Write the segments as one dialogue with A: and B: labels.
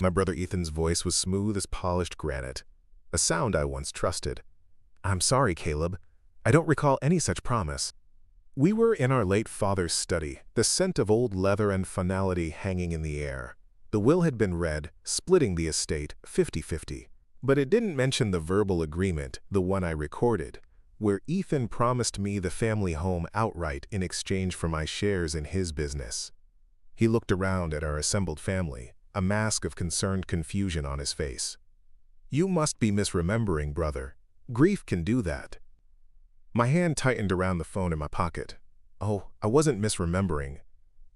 A: My brother Ethan's voice was smooth as polished granite, a sound I once trusted. "I'm sorry, Caleb. I don't recall any such promise." We were in our late father's study, the scent of old leather and finality hanging in the air. The will had been read, splitting the estate 50-50. But it didn't mention the verbal agreement, the one I recorded, where Ethan promised me the family home outright in exchange for my shares in his business. He looked around at our assembled family, a mask of concerned confusion on his face. "You must be misremembering, brother. Grief can do that." My hand tightened around the phone in my pocket. Oh, I wasn't misremembering.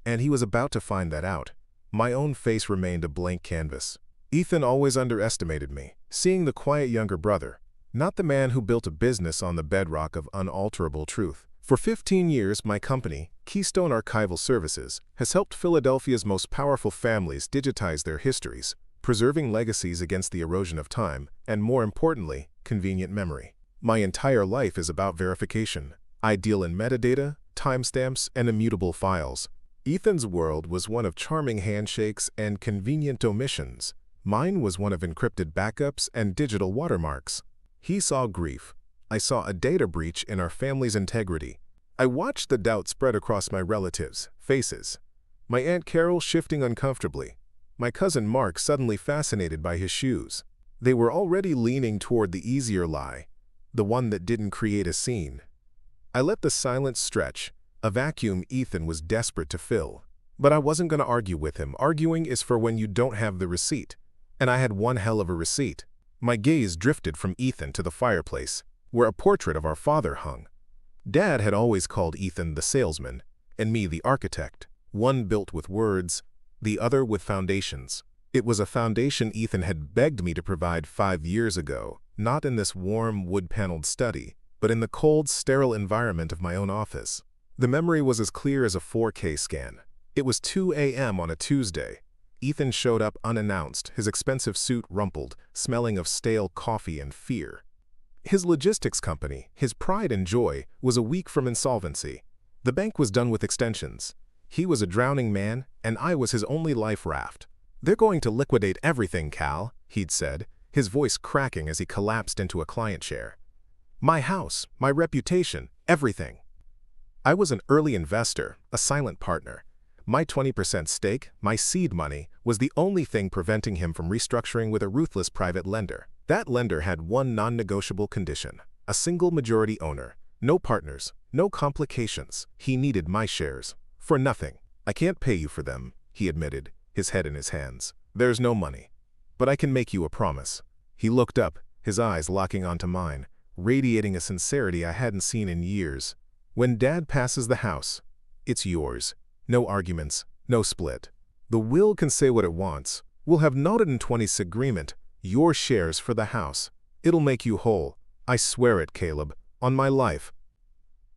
A: And he was about to find that out. My own face remained a blank canvas. Ethan always underestimated me, seeing the quiet younger brother, not the man who built a business on the bedrock of unalterable truth. For 15 years, my company, Keystone Archival Services, has helped Philadelphia's most powerful families digitize their histories, preserving legacies against the erosion of time, and more importantly, convenient memory. My entire life is about verification. I deal in metadata, timestamps, and immutable files. Ethan's world was one of charming handshakes and convenient omissions. Mine was one of encrypted backups and digital watermarks. He saw grief. I saw a data breach in our family's integrity. I watched the doubt spread across my relatives' faces. My Aunt Carol shifting uncomfortably. My cousin Mark suddenly fascinated by his shoes. They were already leaning toward the easier lie, the one that didn't create a scene. I let the silence stretch, a vacuum Ethan was desperate to fill. But I wasn't going to argue with him. Arguing is for when you don't have the receipt. And I had one hell of a receipt. My gaze drifted from Ethan to the fireplace, where a portrait of our father hung. Dad had always called Ethan the salesman, and me the architect, one built with words, the other with foundations. It was a foundation Ethan had begged me to provide 5 years ago, not in this warm, wood-paneled study, but in the cold, sterile environment of my own office. The memory was as clear as a 4K scan. It was 2 a.m. on a Tuesday. Ethan showed up unannounced, his expensive suit rumpled, smelling of stale coffee and fear. His logistics company, his pride and joy, was a week from insolvency. The bank was done with extensions. He was a drowning man, and I was his only life raft. "They're going to liquidate everything, Cal," he'd said, his voice cracking as he collapsed into a client chair. "My house, my reputation, everything." I was an early investor, a silent partner. My 20% stake, my seed money, was the only thing preventing him from restructuring with a ruthless private lender. That lender had one non-negotiable condition: a single majority owner, no partners, no complications. He needed my shares. For nothing. "I can't pay you for them," he admitted, his head in his hands. "There's no money. But I can make you a promise." He looked up, his eyes locking onto mine, radiating a sincerity I hadn't seen in years. "When Dad passes the house, it's yours. No arguments, no split. The will can say what it wants. We'll have noted in 20's agreement, your shares for the house. It'll make you whole. I swear it, Caleb, on my life."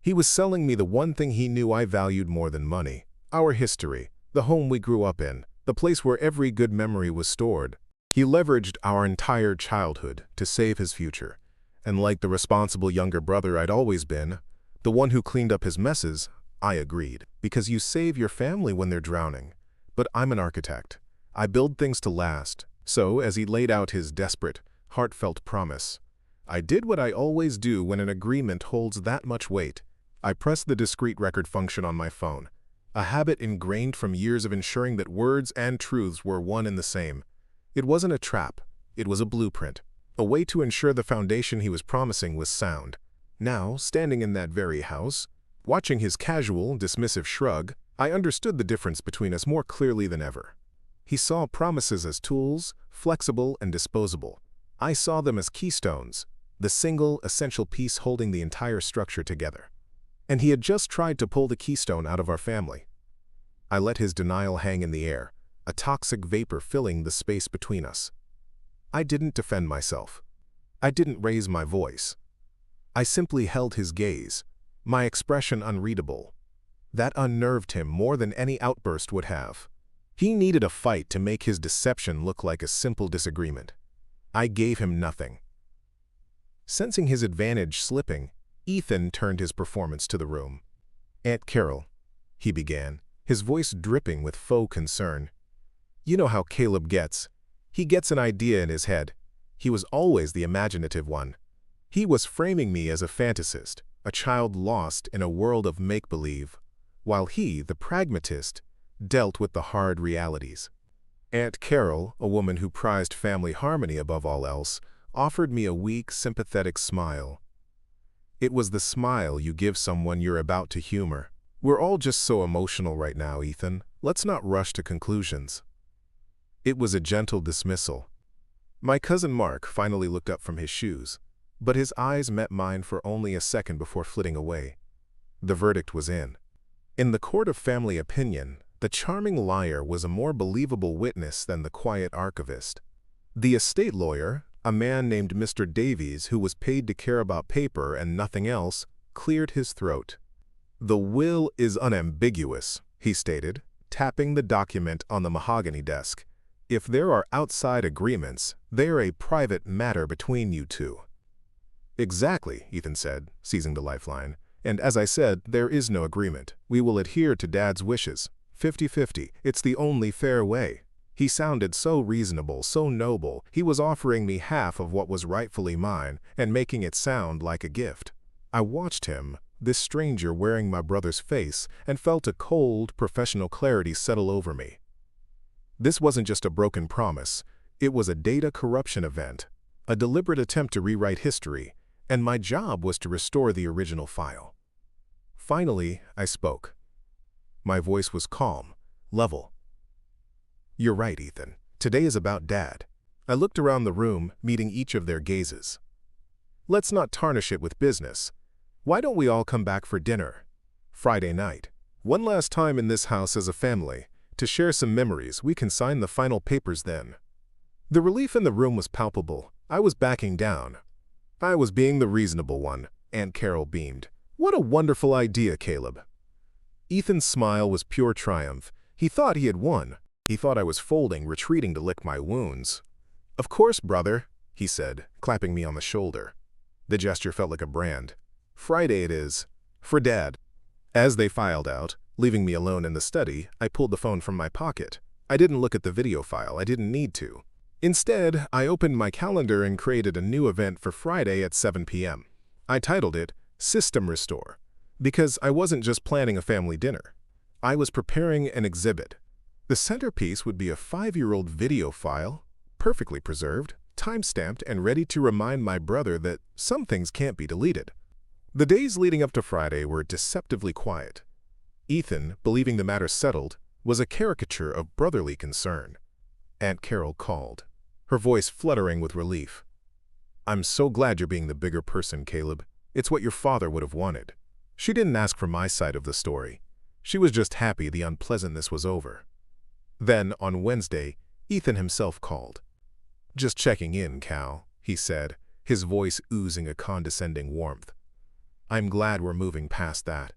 A: He was selling me the one thing he knew I valued more than money: our history, the home we grew up in, the place where every good memory was stored. He leveraged our entire childhood to save his future. And like the responsible younger brother I'd always been, the one who cleaned up his messes, I agreed. Because you save your family when they're drowning. But I'm an architect. I build things to last. So, as he laid out his desperate, heartfelt promise, I did what I always do when an agreement holds that much weight. I pressed the discrete record function on my phone, a habit ingrained from years of ensuring that words and truths were one and the same. It wasn't a trap. It was a blueprint, a way to ensure the foundation he was promising was sound. Now, standing in that very house, watching his casual, dismissive shrug, I understood the difference between us more clearly than ever. He saw promises as tools, flexible and disposable. I saw them as keystones, the single, essential piece holding the entire structure together. And he had just tried to pull the keystone out of our family. I let his denial hang in the air, a toxic vapor filling the space between us. I didn't defend myself. I didn't raise my voice. I simply held his gaze, my expression unreadable. That unnerved him more than any outburst would have. He needed a fight to make his deception look like a simple disagreement. I gave him nothing. Sensing his advantage slipping, Ethan turned his performance to the room. "Aunt Carol," he began, his voice dripping with faux concern. "You know how Caleb gets. He gets an idea in his head. He was always the imaginative one. He was framing me as a fantasist, a child lost in a world of make-believe, while he, the pragmatist, dealt with the hard realities. Aunt Carol, a woman who prized family harmony above all else, offered me a weak, sympathetic smile. It was the smile you give someone you're about to humor. We're all just so emotional right now, Ethan. Let's not rush to conclusions. It was a gentle dismissal. My cousin Mark finally looked up from his shoes, but his eyes met mine for only a second before flitting away. The verdict was in. In the court of family opinion, the charming liar was a more believable witness than the quiet archivist. The estate lawyer, a man named Mr. Davies who was paid to care about paper and nothing else, cleared his throat. "The will is unambiguous," he stated, tapping the document on the mahogany desk. "If there are outside agreements, they are a private matter between you two." "Exactly," Ethan said, seizing the lifeline. "And as I said, there is no agreement. We will adhere to Dad's wishes. 50-50. It's the only fair way." He sounded so reasonable, so noble. He was offering me half of what was rightfully mine and making it sound like a gift. I watched him, this stranger wearing my brother's face, and felt a cold, professional clarity settle over me. This wasn't just a broken promise. It was a data corruption event, a deliberate attempt to rewrite history, and my job was to restore the original file. Finally, I spoke. My voice was calm, level. "You're right, Ethan. Today is about Dad." I looked around the room, meeting each of their gazes. "Let's not tarnish it with business. Why don't we all come back for dinner? Friday night. One last time in this house as a family, to share some memories. We can sign the final papers then." The relief in the room was palpable. I was backing down. I was being the reasonable one. Aunt Carol beamed. "What a wonderful idea, Caleb." Ethan's smile was pure triumph. He thought he had won. He thought I was folding, retreating to lick my wounds. "Of course, brother," he said, clapping me on the shoulder. The gesture felt like a brand. "Friday it is. For Dad." As they filed out, leaving me alone in the study, I pulled the phone from my pocket. I didn't look at the video file. I didn't need to. Instead, I opened my calendar and created a new event for Friday at 7 p.m. I titled it System Restore, because I wasn't just planning a family dinner. I was preparing an exhibit. The centerpiece would be a 5-year-old video file, perfectly preserved, time-stamped, and ready to remind my brother that some things can't be deleted. The days leading up to Friday were deceptively quiet. Ethan, believing the matter settled, was a caricature of brotherly concern. Aunt Carol called, her voice fluttering with relief. "I'm so glad you're being the bigger person, Caleb. It's what your father would have wanted." She didn't ask for my side of the story. She was just happy the unpleasantness was over. Then, on Wednesday, Ethan himself called. "Just checking in, Cal," he said, his voice oozing a condescending warmth. "I'm glad we're moving past that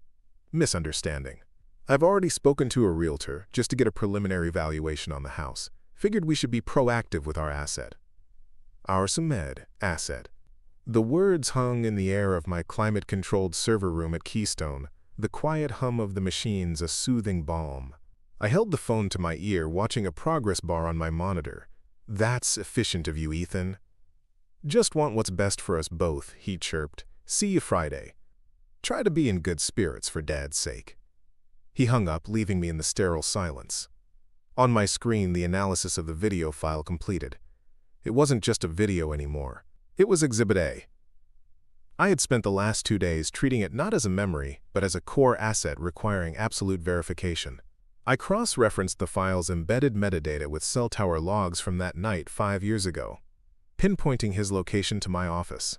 A: misunderstanding. I've already spoken to a realtor just to get a preliminary valuation on the house. Figured we should be proactive with our asset." Our Samed asset. The words hung in the air of my climate-controlled server room at Keystone, the quiet hum of the machines a soothing balm. I held the phone to my ear, watching a progress bar on my monitor. "That's efficient of you, Ethan." "Just want what's best for us both," he chirped. "See you Friday. Try to be in good spirits for Dad's sake." He hung up, leaving me in the sterile silence. On my screen, the analysis of the video file completed. It wasn't just a video anymore. It was Exhibit A. I had spent the last 2 days treating it not as a memory, but as a core asset requiring absolute verification. I cross-referenced the file's embedded metadata with cell tower logs from that night 5 years ago, pinpointing his location to my office.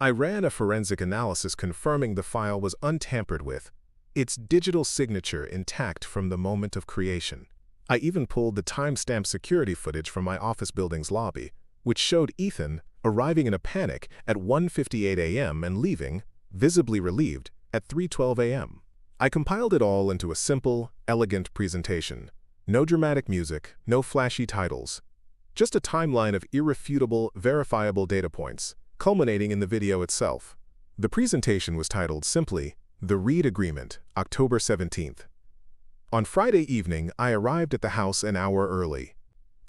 A: I ran a forensic analysis confirming the file was untampered with, its digital signature intact from the moment of creation. I even pulled the timestamp security footage from my office building's lobby, which showed Ethan arriving in a panic at 1:58 a.m. and leaving, visibly relieved, at 3:12 a.m. I compiled it all into a simple, elegant presentation. No dramatic music, no flashy titles. Just a timeline of irrefutable, verifiable data points, culminating in the video itself. The presentation was titled simply, The Read Agreement, October 17th. On Friday evening, I arrived at the house an hour early.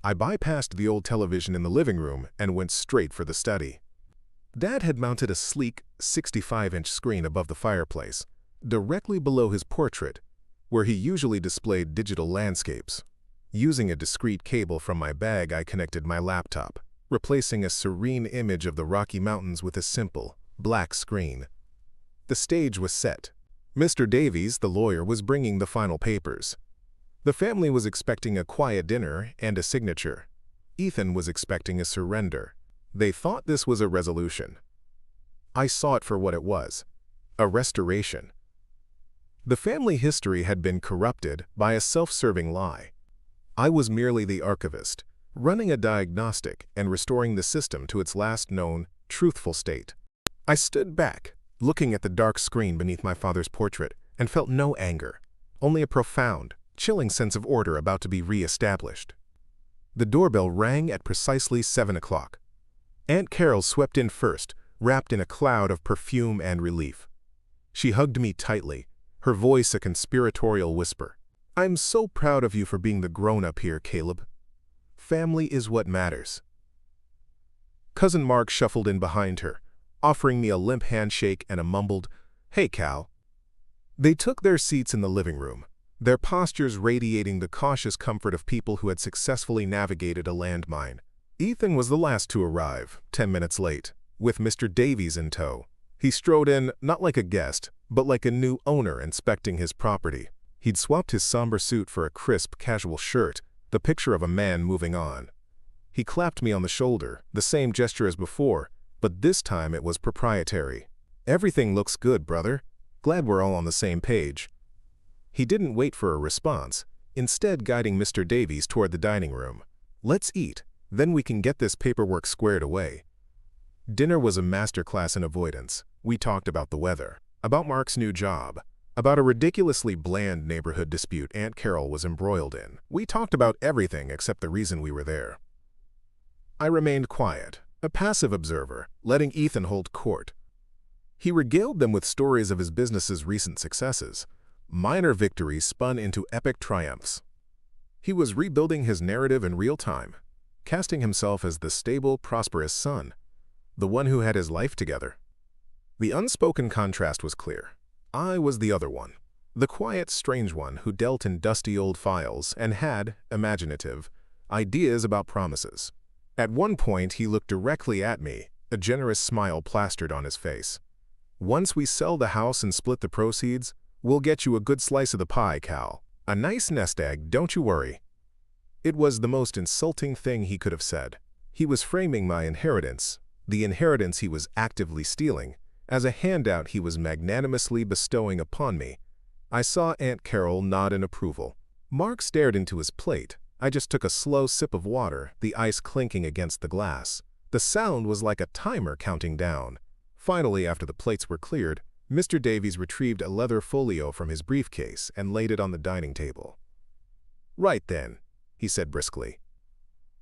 A: I bypassed the old television in the living room and went straight for the study. Dad had mounted a sleek 65-inch screen above the fireplace, directly below his portrait, where he usually displayed digital landscapes. Using a discreet cable from my bag, I connected my laptop, replacing a serene image of the Rocky Mountains with a simple, black screen. The stage was set. Mr. Davies, the lawyer, was bringing the final papers. The family was expecting a quiet dinner and a signature. Ethan was expecting a surrender. They thought this was a resolution. I saw it for what it was, a restoration. The family history had been corrupted by a self-serving lie. I was merely the archivist, running a diagnostic and restoring the system to its last known, truthful state. I stood back, looking at the dark screen beneath my father's portrait, and felt no anger, only a profound, chilling sense of order about to be re-established. The doorbell rang at precisely 7 o'clock. Aunt Carol swept in first, wrapped in a cloud of perfume and relief. She hugged me tightly, her voice a conspiratorial whisper. "I'm so proud of you for being the grown-up here, Caleb. Family is what matters." Cousin Mark shuffled in behind her, offering me a limp handshake and a mumbled, "Hey, Cal." They took their seats in the living room, their postures radiating the cautious comfort of people who had successfully navigated a landmine. Ethan was the last to arrive, 10 minutes late, with Mr. Davies in tow. He strode in not like a guest, but like a new owner inspecting his property. He'd swapped his somber suit for a crisp, casual shirt, the picture of a man moving on. He clapped me on the shoulder, the same gesture as before, but this time it was proprietary. "Everything looks good, brother. Glad we're all on the same page." He didn't wait for a response, instead guiding Mr. Davies toward the dining room. "Let's eat. Then we can get this paperwork squared away." Dinner was a masterclass in avoidance. We talked about the weather, about Mark's new job, about a ridiculously bland neighborhood dispute Aunt Carol was embroiled in. We talked about everything except the reason we were there. I remained quiet, a passive observer, letting Ethan hold court. He regaled them with stories of his business's recent successes. Minor victories spun into epic triumphs. He was rebuilding his narrative in real time, casting himself as the stable, prosperous son, the one who had his life together. The unspoken contrast was clear. I was the other one, the quiet, strange one who dealt in dusty old files and had, imaginative, ideas about promises. At one point, he looked directly at me, a generous smile plastered on his face. "Once we sell the house and split the proceeds, we'll get you a good slice of the pie, Cal. A nice nest egg, don't you worry." It was the most insulting thing he could have said. He was framing my inheritance, the inheritance he was actively stealing, as a handout he was magnanimously bestowing upon me. I saw Aunt Carol nod in approval. Mark stared into his plate. I just took a slow sip of water, the ice clinking against the glass. The sound was like a timer counting down. Finally, after the plates were cleared, Mr. Davies retrieved a leather folio from his briefcase and laid it on the dining table. "Right then," he said briskly.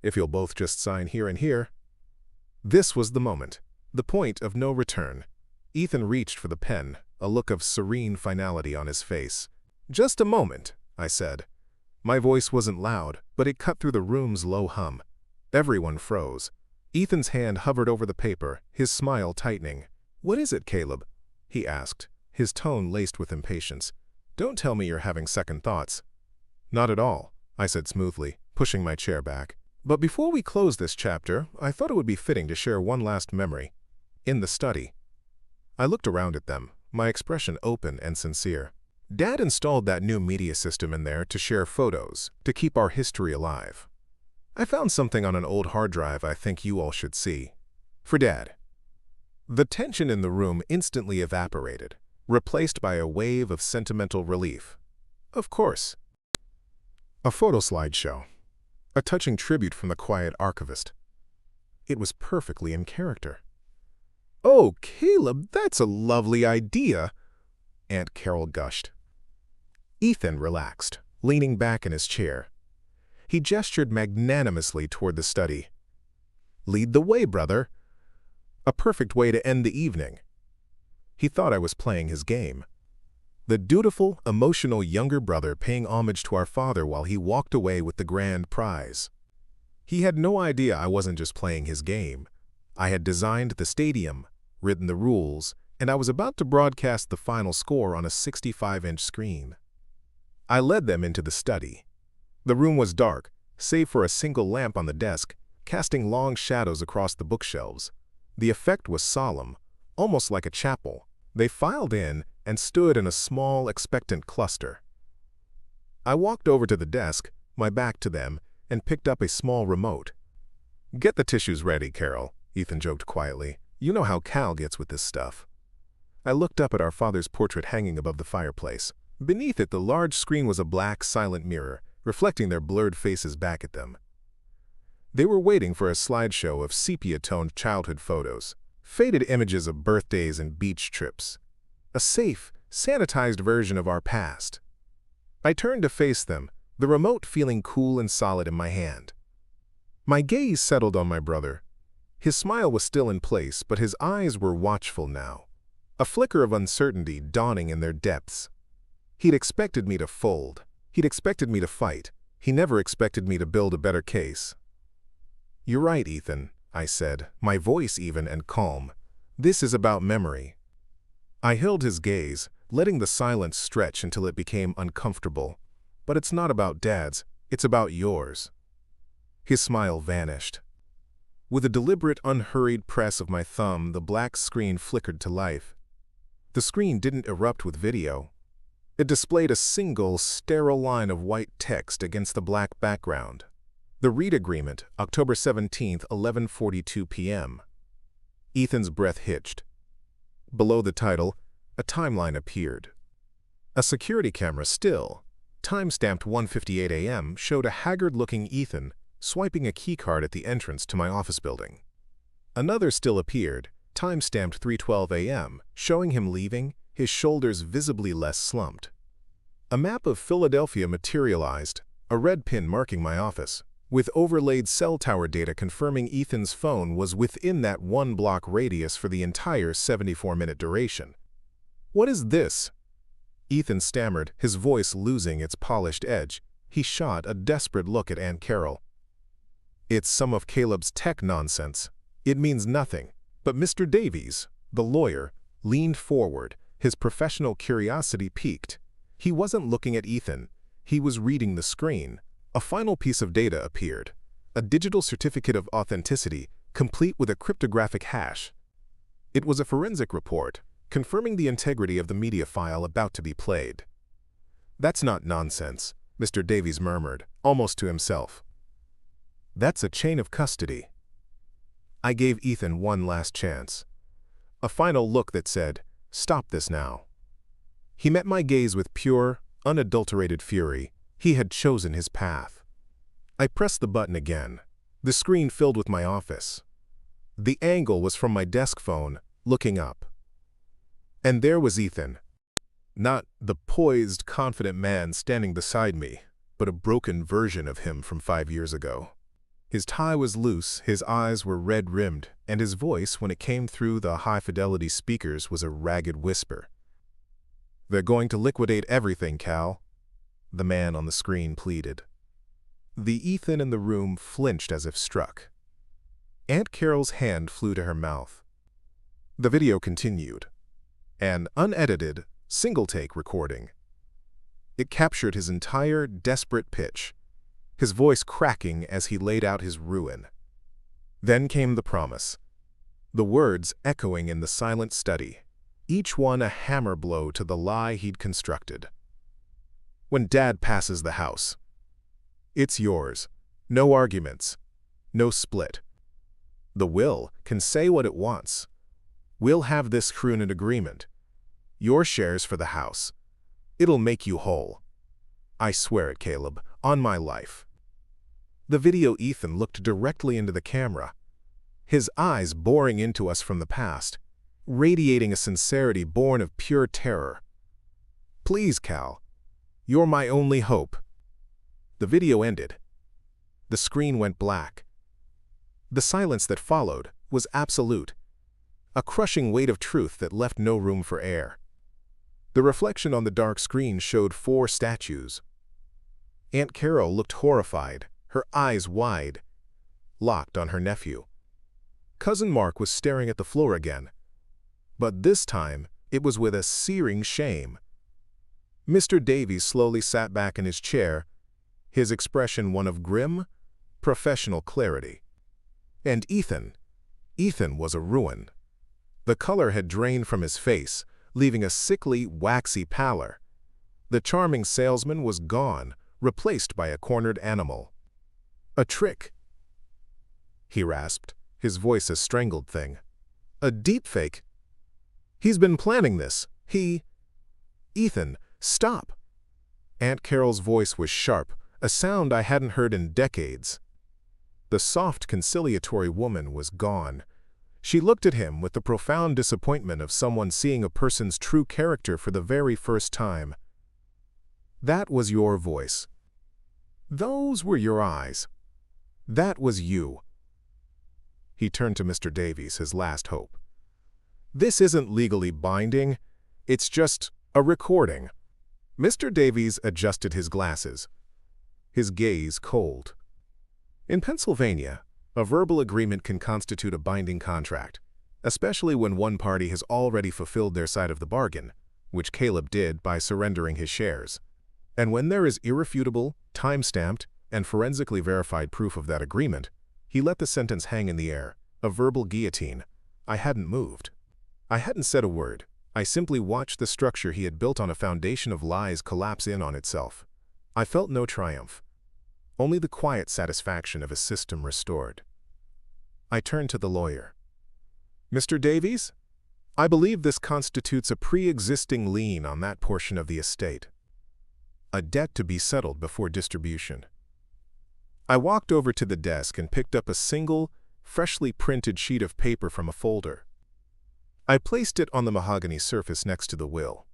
A: "If you'll both just sign here and here." This was the moment, the point of no return. Ethan reached for the pen, a look of serene finality on his face. "Just a moment," I said. My voice wasn't loud, but it cut through the room's low hum. Everyone froze. Ethan's hand hovered over the paper, his smile tightening. "What is it, Caleb?" he asked, his tone laced with impatience. "Don't tell me you're having second thoughts." "Not at all," I said smoothly, pushing my chair back. "But before we close this chapter, I thought it would be fitting to share one last memory. In the study." I looked around at them, my expression open and sincere. Dad installed that new media system in there to share photos, to keep our history alive. I found something on an old hard drive I think you all should see. For Dad. The tension in the room instantly evaporated, replaced by a wave of sentimental relief. Of course. A photo slideshow. A touching tribute from the quiet archivist. It was perfectly in character. "Oh, Caleb, that's a lovely idea," Aunt Carol gushed. Ethan relaxed, leaning back in his chair. He gestured magnanimously toward the study. "Lead the way, brother." A perfect way to end the evening. He thought I was playing his game. The dutiful, emotional younger brother paying homage to our father while he walked away with the grand prize. He had no idea I wasn't just playing his game. I had designed the stadium, written the rules, and I was about to broadcast the final score on a 65-inch screen. I led them into the study. The room was dark, save for a single lamp on the desk, casting long shadows across the bookshelves. The effect was solemn, almost like a chapel. They filed in and stood in a small, expectant cluster. I walked over to the desk, my back to them, and picked up a small remote. "Get the tissues ready, Carol," Ethan joked quietly. "You know how Cal gets with this stuff." I looked up at our father's portrait hanging above the fireplace. Beneath it, the large screen was a black, silent mirror, reflecting their blurred faces back at them. They were waiting for a slideshow of sepia-toned childhood photos, faded images of birthdays and beach trips. A safe, sanitized version of our past. I turned to face them, the remote feeling cool and solid in my hand. My gaze settled on my brother. His smile was still in place, but his eyes were watchful now, a flicker of uncertainty dawning in their depths. He'd expected me to fold. He'd expected me to fight. He never expected me to build a better case. "You're right, Ethan," I said, my voice even and calm. "This is about memory." I held his gaze, letting the silence stretch until it became uncomfortable. "But it's not about Dad's, it's about yours." His smile vanished. With a deliberate, unhurried press of my thumb, the black screen flickered to life. The screen didn't erupt with video. It displayed a single, sterile line of white text against the black background. The read agreement, October 17th, 11:42 p.m. Ethan's breath hitched. Below the title, a timeline appeared. A security camera still, time-stamped 1:58 a.m., showed a haggard-looking Ethan swiping a keycard at the entrance to my office building. Another still appeared, time-stamped 3:12 a.m., showing him leaving, his shoulders visibly less slumped. A map of Philadelphia materialized, a red pin marking my office, with overlaid cell tower data confirming Ethan's phone was within that one-block radius for the entire 74-minute duration. "What is this?" Ethan stammered, his voice losing its polished edge. He shot a desperate look at Aunt Carol. "It's some of Caleb's tech nonsense. It means nothing." But Mr. Davies, the lawyer, leaned forward, his professional curiosity piqued. He wasn't looking at Ethan. He was reading the screen. A final piece of data appeared, a digital certificate of authenticity, complete with a cryptographic hash. It was a forensic report, confirming the integrity of the media file about to be played. "That's not nonsense," Mr. Davies murmured, almost to himself. "That's a chain of custody." I gave Ethan one last chance. A final look that said, "Stop this now." He met my gaze with pure, unadulterated fury. He had chosen his path. I pressed the button again. The screen filled with my office. The angle was from my desk phone, looking up. And there was Ethan. Not the poised, confident man standing beside me, but a broken version of him from 5 years ago. His tie was loose, his eyes were red-rimmed, and his voice, when it came through the high-fidelity speakers, was a ragged whisper. "They're going to liquidate everything, Cal," the man on the screen pleaded. The Ethan in the room flinched as if struck. Aunt Carol's hand flew to her mouth. The video continued. An unedited, single-take recording. It captured his entire, desperate pitch, his voice cracking as he laid out his ruin. Then came the promise. The words echoing in the silent study, each one a hammer blow to the lie he'd constructed. "When Dad passes the house, it's yours. No arguments. No split. The will can say what it wants. We'll have this crooned agreement. Your shares for the house. It'll make you whole. I swear it, Caleb, on my life." The video Ethan looked directly into the camera, his eyes boring into us from the past, radiating a sincerity born of pure terror. "Please, Cal. You're my only hope." The video ended. The screen went black. The silence that followed was absolute, a crushing weight of truth that left no room for air. The reflection on the dark screen showed 4 statues. Aunt Carol looked horrified, her eyes wide. locked on her nephew. Cousin Mark was staring at the floor again, but this time it was with a searing shame. Mr. Davies slowly sat back in his chair, his expression one of grim, professional clarity. And Ethan was a ruin. The color had drained from his face, leaving a sickly, waxy pallor. The charming salesman was gone, replaced by a cornered animal. "A trick," he rasped, his voice a strangled thing. "A deepfake. He's been planning this. Ethan, stop." Aunt Carol's voice was sharp, a sound I hadn't heard in decades. The soft, conciliatory woman was gone. She looked at him with the profound disappointment of someone seeing a person's true character for the very first time. "That was your voice. Those were your eyes. That was you." He turned to Mr. Davies, his last hope. "This isn't legally binding. It's just a recording." Mr. Davies adjusted his glasses, his gaze cold. In Pennsylvania, a verbal agreement can constitute a binding contract, especially when one party has already fulfilled their side of the bargain, which Caleb did by surrendering his shares. And when there is irrefutable, time-stamped, and forensically verified proof of that agreement, he let the sentence hang in the air, a verbal guillotine. I hadn't moved. I hadn't said a word. I simply watched the structure he had built on a foundation of lies collapse in on itself. I felt no triumph, only the quiet satisfaction of a system restored. I turned to the lawyer. "Mr. Davies, I believe this constitutes a pre-existing lien on that portion of the estate. A debt to be settled before distribution." I walked over to the desk and picked up a single, freshly printed sheet of paper from a folder. I placed it on the mahogany surface next to the will.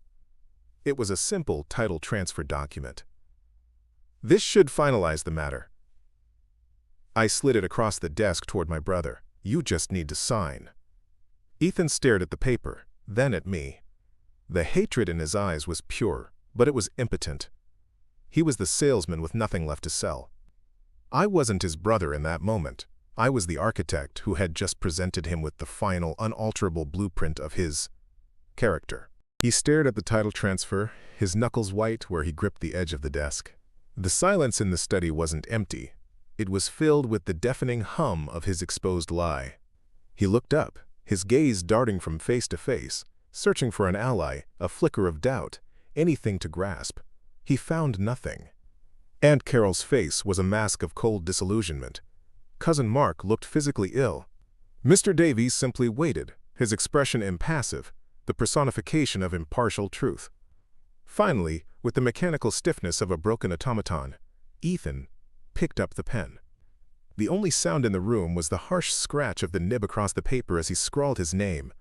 A: It was a simple title transfer document. "This should finalize the matter." I slid it across the desk toward my brother. "You just need to sign." Ethan stared at the paper, then at me. The hatred in his eyes was pure, but it was impotent. He was the salesman with nothing left to sell. I wasn't his brother in that moment. I was the architect who had just presented him with the final, unalterable blueprint of his character. He stared at the title transfer, his knuckles white where he gripped the edge of the desk. The silence in the study wasn't empty. It was filled with the deafening hum of his exposed lie. He looked up, his gaze darting from face to face, searching for an ally, a flicker of doubt, anything to grasp. He found nothing. Aunt Carol's face was a mask of cold disillusionment. Cousin Mark looked physically ill. Mr. Davies simply waited, his expression impassive, the personification of impartial truth. Finally, with the mechanical stiffness of a broken automaton, Ethan picked up the pen. The only sound in the room was the harsh scratch of the nib across the paper as he scrawled his name.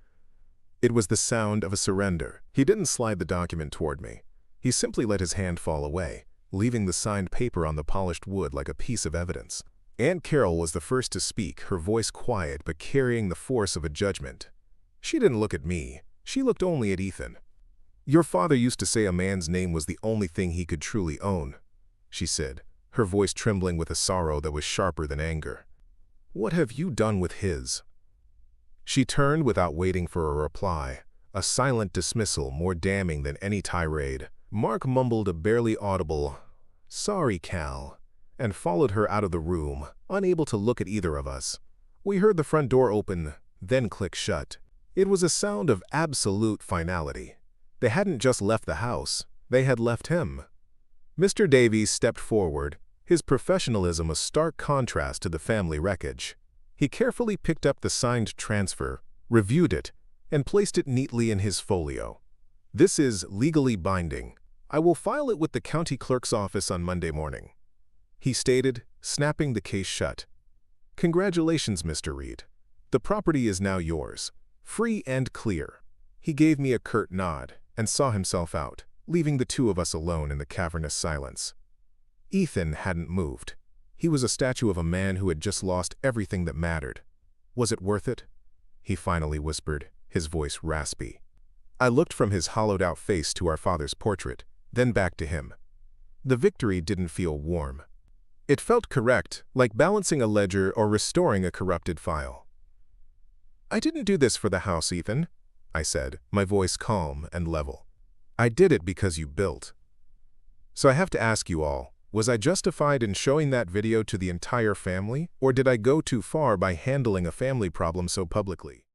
A: It was the sound of a surrender. He didn't slide the document toward me. He simply let his hand fall away, leaving the signed paper on the polished wood like a piece of evidence. Aunt Carol was the first to speak, her voice quiet but carrying the force of a judgment. She didn't look at me. She looked only at Ethan. "Your father used to say a man's name was the only thing he could truly own," she said, her voice trembling with a sorrow that was sharper than anger. "What have you done with his?" She turned without waiting for a reply, a silent dismissal more damning than any tirade. Mark mumbled a barely audible, "Sorry, Cal," and followed her out of the room, unable to look at either of us. We heard the front door open, then click shut. It was a sound of absolute finality. They hadn't just left the house, they had left him. Mr. Davies stepped forward, his professionalism a stark contrast to the family wreckage. He carefully picked up the signed transfer, reviewed it, and placed it neatly in his folio. "This is legally binding. I will file it with the county clerk's office on Monday morning," he stated, snapping the case shut. "Congratulations, Mr. Reed. The property is now yours, free and clear." He gave me a curt nod and saw himself out, leaving the two of us alone in the cavernous silence. Ethan hadn't moved. He was a statue of a man who had just lost everything that mattered. "Was it worth it?" he finally whispered, his voice raspy. I looked from his hollowed-out face to our father's portrait, then back to him. The victory didn't feel warm. It felt correct, like balancing a ledger or restoring a corrupted file. "I didn't do this for the house, Ethan," I said, my voice calm and level. "I did it because you built." So I have to ask you all, was I justified in showing that video to the entire family, or did I go too far by handling a family problem so publicly?